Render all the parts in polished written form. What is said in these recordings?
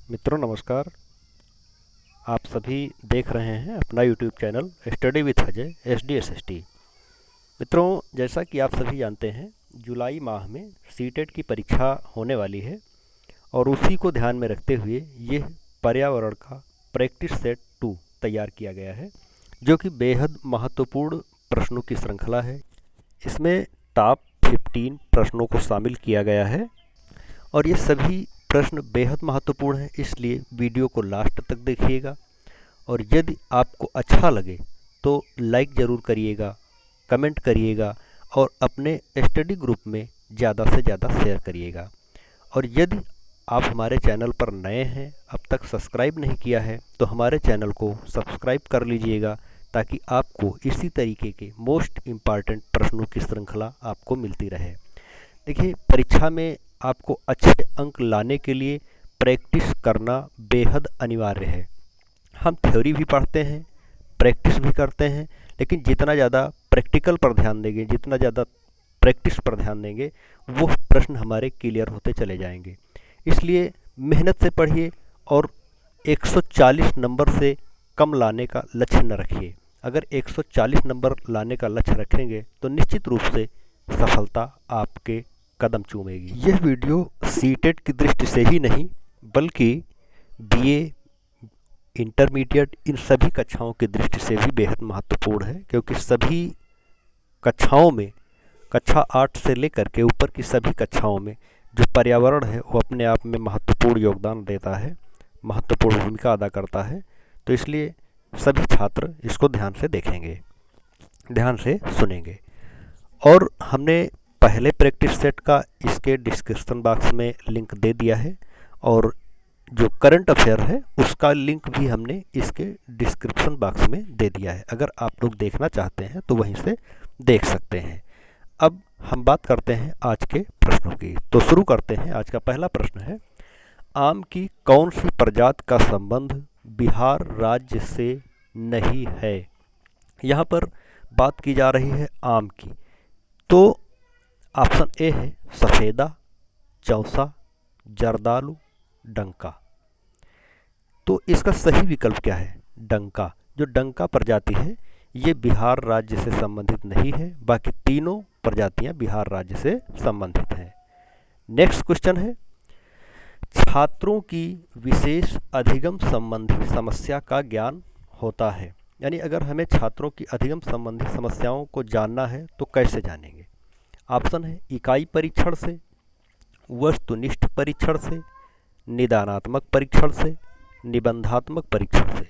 मित्रों नमस्कार। आप सभी देख रहे हैं अपना YouTube channel study with Ajay SDSST। मित्रों, जैसा कि आप सभी जानते हैं, जुलाई माह में सीटेट की परीक्षा होने वाली है और उसी को ध्यान में रखते हुए यह पर्यावरण का प्रैक्टिस सेट 2 तैयार किया गया है, जो कि बेहद महत्वपूर्ण प्रश्नों की श्रृंखला है। इसमें टॉप 15 प्रश्नों को शामिल किया गया है और ये सभी प्रश्न बेहद महत्वपूर्ण हैं, इसलिए वीडियो को लास्ट तक देखिएगा। और यदि आपको अच्छा लगे तो लाइक ज़रूर करिएगा, कमेंट करिएगा और अपने स्टडी ग्रुप में ज़्यादा से ज़्यादा शेयर करिएगा। और यदि आप हमारे चैनल पर नए हैं, अब तक सब्सक्राइब नहीं किया है, तो हमारे चैनल को सब्सक्राइब कर लीजिएगा ताकि आपको इसी तरीके के मोस्ट इम्पॉर्टेंट प्रश्नों की श्रृंखला आपको मिलती रहे। देखिए, परीक्षा में आपको अच्छे अंक लाने के लिए प्रैक्टिस करना बेहद अनिवार्य है। हम थ्योरी भी पढ़ते हैं, प्रैक्टिस भी करते हैं, लेकिन जितना ज़्यादा प्रैक्टिकल पर ध्यान देंगे, जितना ज़्यादा प्रैक्टिस पर ध्यान देंगे, वो प्रश्न हमारे क्लियर होते चले जाएंगे। इसलिए मेहनत से पढ़िए और 140 नंबर से कम लाने का लक्ष्य न रखिए। अगर 140 नंबर लाने का लक्ष्य रखेंगे तो निश्चित रूप से सफलता आपके कदम चूमेगी। यह वीडियो सीटेट की दृष्टि से ही नहीं बल्कि बीए, इंटरमीडिएट, इन सभी कक्षाओं की दृष्टि से भी बेहद महत्वपूर्ण है, क्योंकि सभी कक्षाओं में, कक्षा 8 से लेकर के ऊपर की सभी कक्षाओं में जो पर्यावरण है वो अपने आप में महत्वपूर्ण योगदान देता है, महत्वपूर्ण भूमिका अदा करता है। तो इसलिए सभी छात्र इसको ध्यान से देखेंगे, ध्यान से सुनेंगे। और हमने पहले प्रैक्टिस सेट का इसके डिस्क्रिप्शन बॉक्स में लिंक दे दिया है और जो करंट अफेयर है उसका लिंक भी हमने इसके डिस्क्रिप्शन बॉक्स में दे दिया है। अगर आप लोग देखना चाहते हैं तो वहीं से देख सकते हैं। अब हम बात करते हैं आज के प्रश्नों की। तो शुरू करते हैं। आज का पहला प्रश्न है, आम की कौन सी प्रजाति का संबंध बिहार राज्य से नहीं है? यहाँ पर बात की जा रही है आम की। तो ऑप्शन ए है सफ़ेदा, चौसा, जर्दालू, डंका। तो इसका सही विकल्प क्या है? डंका। जो डंका प्रजाति है ये बिहार राज्य से संबंधित नहीं है, बाकी तीनों प्रजातियां बिहार राज्य से संबंधित हैं। नेक्स्ट क्वेश्चन है, छात्रों की विशेष अधिगम संबंधी समस्या का ज्ञान होता है। यानी अगर हमें छात्रों की अधिगम संबंधी समस्याओं को जानना है तो कैसे जानेंगे? ऑप्शन है इकाई परीक्षण से, वस्तुनिष्ठ परीक्षण से, निदानात्मक परीक्षण से, निबंधात्मक परीक्षण से।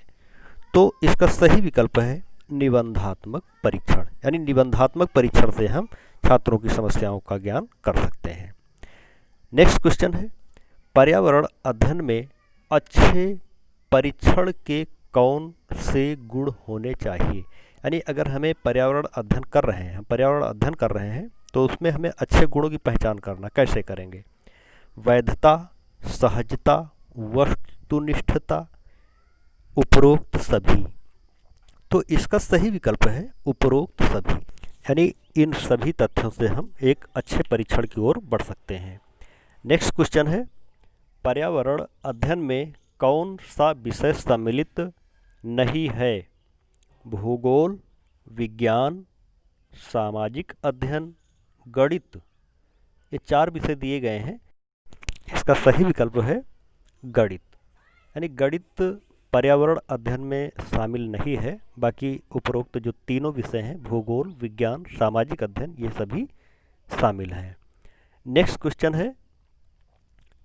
तो इसका सही विकल्प है निबंधात्मक परीक्षण। यानी निबंधात्मक परीक्षण से हम छात्रों की समस्याओं का ज्ञान कर सकते हैं। नेक्स्ट क्वेश्चन है, पर्यावरण अध्ययन में अच्छे परीक्षण के कौन से गुण होने चाहिए? यानी अगर हमें पर्यावरण अध्ययन कर रहे हैं, हम पर्यावरण अध्ययन कर रहे हैं, तो उसमें हमें अच्छे गुणों की पहचान करना कैसे करेंगे? वैधता, सहजता, वस्तुनिष्ठता, उपरोक्त सभी। तो इसका सही विकल्प है उपरोक्त सभी। यानी इन सभी तथ्यों से हम एक अच्छे परीक्षण की ओर बढ़ सकते हैं। नेक्स्ट क्वेश्चन है, पर्यावरण अध्ययन में कौन सा विषय सम्मिलित नहीं है? भूगोल, विज्ञान, सामाजिक अध्ययन, गणित। ये 4 विषय दिए गए हैं। इसका सही विकल्प है गणित। यानी गणित पर्यावरण अध्ययन में शामिल नहीं है, बाकी उपरोक्त जो तीनों विषय हैं, भूगोल, विज्ञान, सामाजिक अध्ययन, ये सभी शामिल हैं। नेक्स्ट क्वेश्चन है,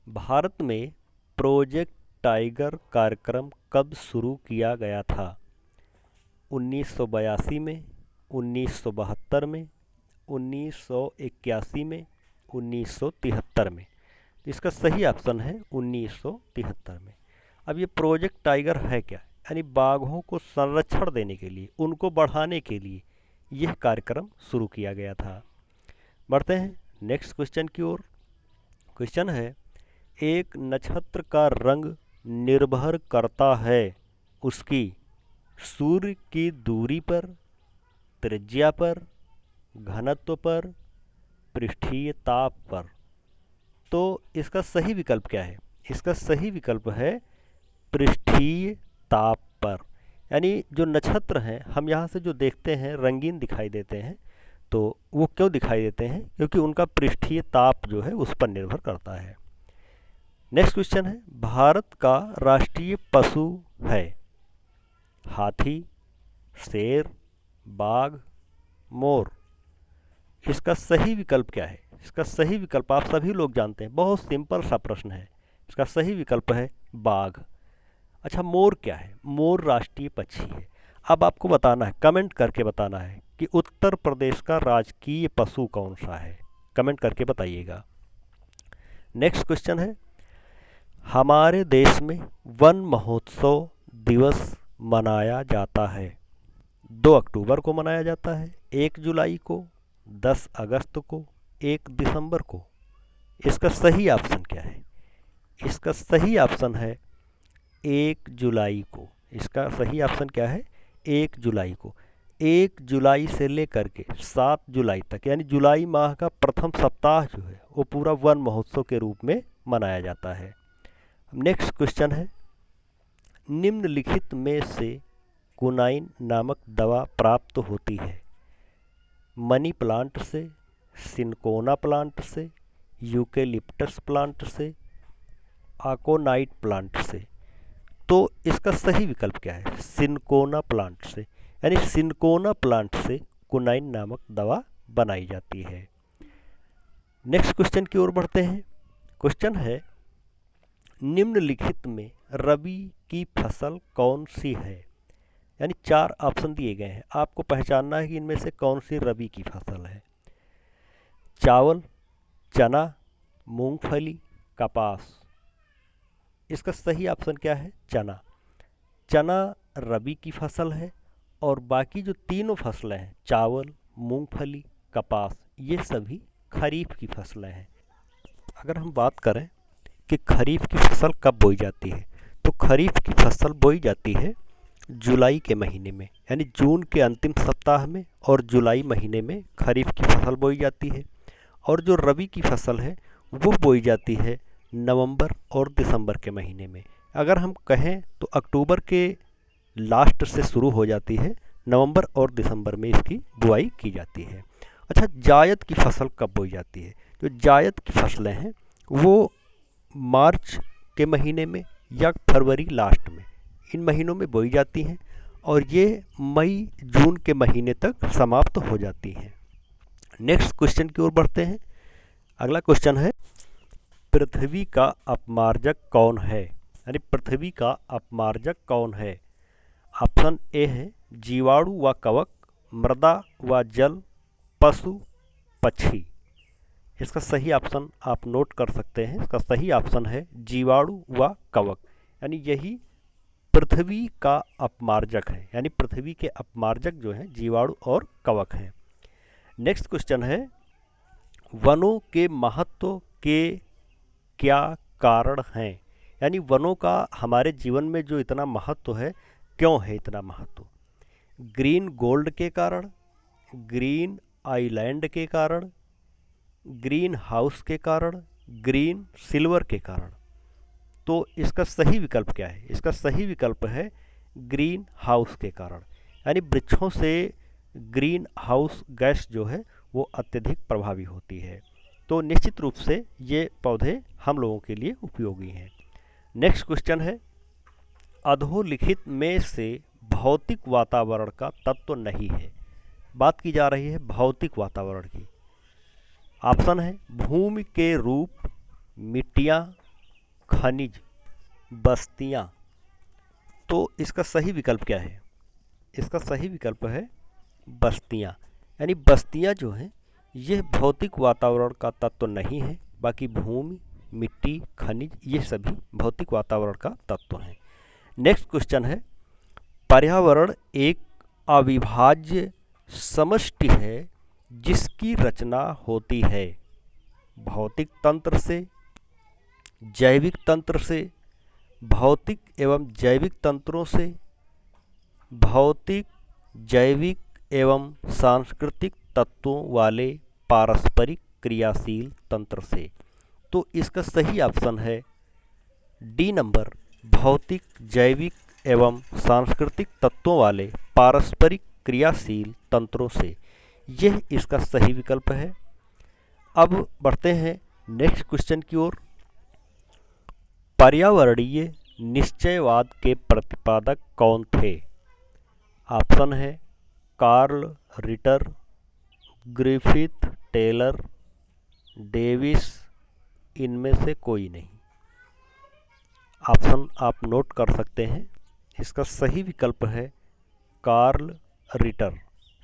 भारत में प्रोजेक्ट टाइगर कार्यक्रम कब शुरू किया गया था? 1982 में, 1972 में, 1981 में, 1973 में। इसका सही ऑप्शन है 1973 में। अब ये प्रोजेक्ट टाइगर है क्या? यानी बाघों को संरक्षण देने के लिए, उनको बढ़ाने के लिए यह कार्यक्रम शुरू किया गया था। बढ़ते हैं नेक्स्ट क्वेश्चन की ओर। क्वेश्चन है, एक नक्षत्र का रंग निर्भर करता है उसकी सूर्य की दूरी पर, त्रिज्या पर, घनत्व पर, पृष्ठीय ताप पर। तो इसका सही विकल्प क्या है? इसका सही विकल्प है पृष्ठीय ताप पर। यानी जो नक्षत्र हैं हम यहाँ से जो देखते हैं रंगीन दिखाई देते हैं, तो वो क्यों दिखाई देते हैं? क्योंकि उनका पृष्ठीय ताप जो है उस पर निर्भर करता है। नेक्स्ट क्वेश्चन है, भारत का राष्ट्रीय पशु है हाथी, शेर, बाघ, मोर। इसका सही विकल्प क्या है? इसका सही विकल्प आप सभी लोग जानते हैं, बहुत सिंपल सा प्रश्न है। इसका सही विकल्प है बाघ। अच्छा, मोर क्या है? मोर राष्ट्रीय पक्षी है। अब आपको बताना है, कमेंट करके बताना है कि उत्तर प्रदेश का राजकीय पशु कौन सा है। कमेंट करके बताइएगा। नेक्स्ट क्वेश्चन है, हमारे देश में वन महोत्सव दिवस मनाया जाता है। 2 अक्टूबर को मनाया जाता है, 1 जुलाई को, 10 अगस्त को, 1 दिसंबर को। इसका सही ऑप्शन क्या है? इसका सही ऑप्शन है 1 जुलाई को। इसका सही ऑप्शन क्या है? 1 जुलाई को। 1 जुलाई से लेकर के 7 जुलाई तक, यानी जुलाई माह का प्रथम सप्ताह जो है वो पूरा वन महोत्सव के रूप में मनाया जाता है। नेक्स्ट क्वेश्चन है, निम्नलिखित में से कुनाइन नामक दवा प्राप्त होती है? मनी प्लांट से, सिनकोना प्लांट से, यूकेलिप्टस प्लांट से, आकोनाइट प्लांट से। तो इसका सही विकल्प क्या है? सिनकोना प्लांट से। यानी सिनकोना प्लांट से कुनाइन नामक दवा बनाई जाती है। नेक्स्ट क्वेश्चन की ओर बढ़ते हैं। क्वेश्चन है, निम्नलिखित में रबी की फसल कौन सी है? यानी 4 ऑप्शन दिए गए हैं, आपको पहचानना है कि इनमें से कौन सी रबी की फसल है। चावल, चना, मूंगफली, कपास। इसका सही ऑप्शन क्या है? चना। चना रबी की फसल है और बाकी जो तीनों फसलें हैं, चावल, मूंगफली, कपास, ये सभी खरीफ की फसलें हैं। अगर हम बात करें कि खरीफ की फसल कब बोई जाती है, तो खरीफ की फसल बोई जाती है जुलाई के महीने में, यानी जून के अंतिम सप्ताह में और जुलाई महीने में खरीफ की फसल बोई जाती है। और जो रबी की फसल है वो बोई जाती है नवंबर और दिसंबर के महीने में। अगर हम कहें तो अक्टूबर के लास्ट से शुरू हो जाती है, नवंबर और दिसंबर में इसकी बुआई की जाती है। अच्छा, जायद की फसल कब बोई जाती है? जो जायद की फसलें हैं वो मार्च के महीने में या फरवरी लास्ट में, इन महीनों में बोई जाती हैं और ये मई जून के महीने तक समाप्त हो जाती हैं। नेक्स्ट क्वेश्चन की ओर बढ़ते हैं। अगला क्वेश्चन है, पृथ्वी का अपमार्जक कौन है? यानी पृथ्वी का अपमार्जक कौन है? ऑप्शन ए है जीवाणु व कवक, मृदा व जल, पशु, पक्षी। इसका सही ऑप्शन आप नोट कर सकते हैं। इसका सही ऑप्शन है जीवाणु व कवक। यानी यही पृथ्वी का अपमार्जक है, यानी पृथ्वी के अपमार्जक जो हैं जीवाणु और कवक हैं। नेक्स्ट क्वेश्चन है, वनों के महत्व के क्या कारण हैं? यानी वनों का हमारे जीवन में जो इतना महत्व है, क्यों है इतना महत्व? ग्रीन गोल्ड के कारण, ग्रीन आइलैंड के कारण, ग्रीन हाउस के कारण, ग्रीन सिल्वर के कारण। तो इसका सही विकल्प क्या है? इसका सही विकल्प है ग्रीन हाउस के कारण। यानी वृक्षों से ग्रीन हाउस गैस जो है वो अत्यधिक प्रभावी होती है। तो निश्चित रूप से ये पौधे हम लोगों के लिए उपयोगी हैं। नेक्स्ट क्वेश्चन है, अधोलिखित में से भौतिक वातावरण का तत्व नहीं है। बात की जा रही है भौतिक वातावरण की। ऑप्शन है भूमि के रूप, मिट्टियाँ, खनिज, बस्तियाँ। तो इसका सही विकल्प क्या है? इसका सही विकल्प है बस्तियाँ। यानी बस्तियाँ जो हैं यह भौतिक वातावरण का तत्व नहीं है, बाकी भूमि, मिट्टी, खनिज ये सभी भौतिक वातावरण का तत्व हैं। नेक्स्ट क्वेश्चन है, पर्यावरण एक अविभाज्य समष्टि है जिसकी रचना होती है भौतिक तंत्र से, जैविक तंत्र से, भौतिक एवं जैविक तंत्रों से, भौतिक, जैविक एवं सांस्कृतिक तत्वों वाले पारस्परिक क्रियाशील तंत्र से। तो इसका सही ऑप्शन है डी नंबर भौतिक, जैविक एवं सांस्कृतिक तत्वों वाले पारस्परिक क्रियाशील तंत्रों से। यह इसका सही विकल्प है। अब बढ़ते हैं नेक्स्ट क्वेश्चन की ओर। पर्यावरणीय निश्चयवाद के प्रतिपादक कौन थे? ऑप्शन है Carl Ritter, Griffith, Taylor, Davis, इनमें से कोई नहीं। ऑप्शन आप नोट कर सकते हैं। इसका सही विकल्प है कार्ल रिटर।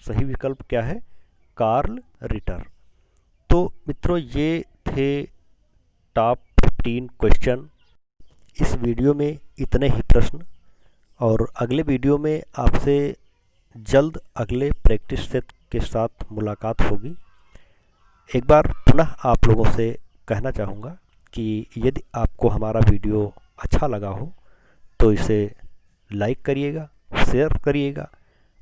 सही विकल्प क्या है? Carl Ritter. तो मित्रों, ये थे टॉप 15 क्वेश्चन। इस वीडियो में इतने ही प्रश्न, और अगले वीडियो में आपसे जल्द अगले प्रैक्टिस सेट के साथ मुलाकात होगी। एक बार पुनः आप लोगों से कहना चाहूँगा कि यदि आपको हमारा वीडियो अच्छा लगा हो तो इसे लाइक करिएगा, शेयर करिएगा,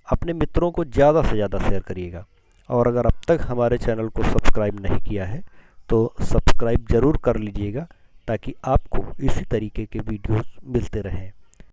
अपने मित्रों को ज़्यादा से ज़्यादा शेयर करिएगा। और अगर अब तक हमारे चैनल को सब्सक्राइब नहीं किया है तो सब्सक्राइब ज़रूर कर लीजिएगा, ताकि आपको इसी तरीके के वीडियोस मिलते रहें।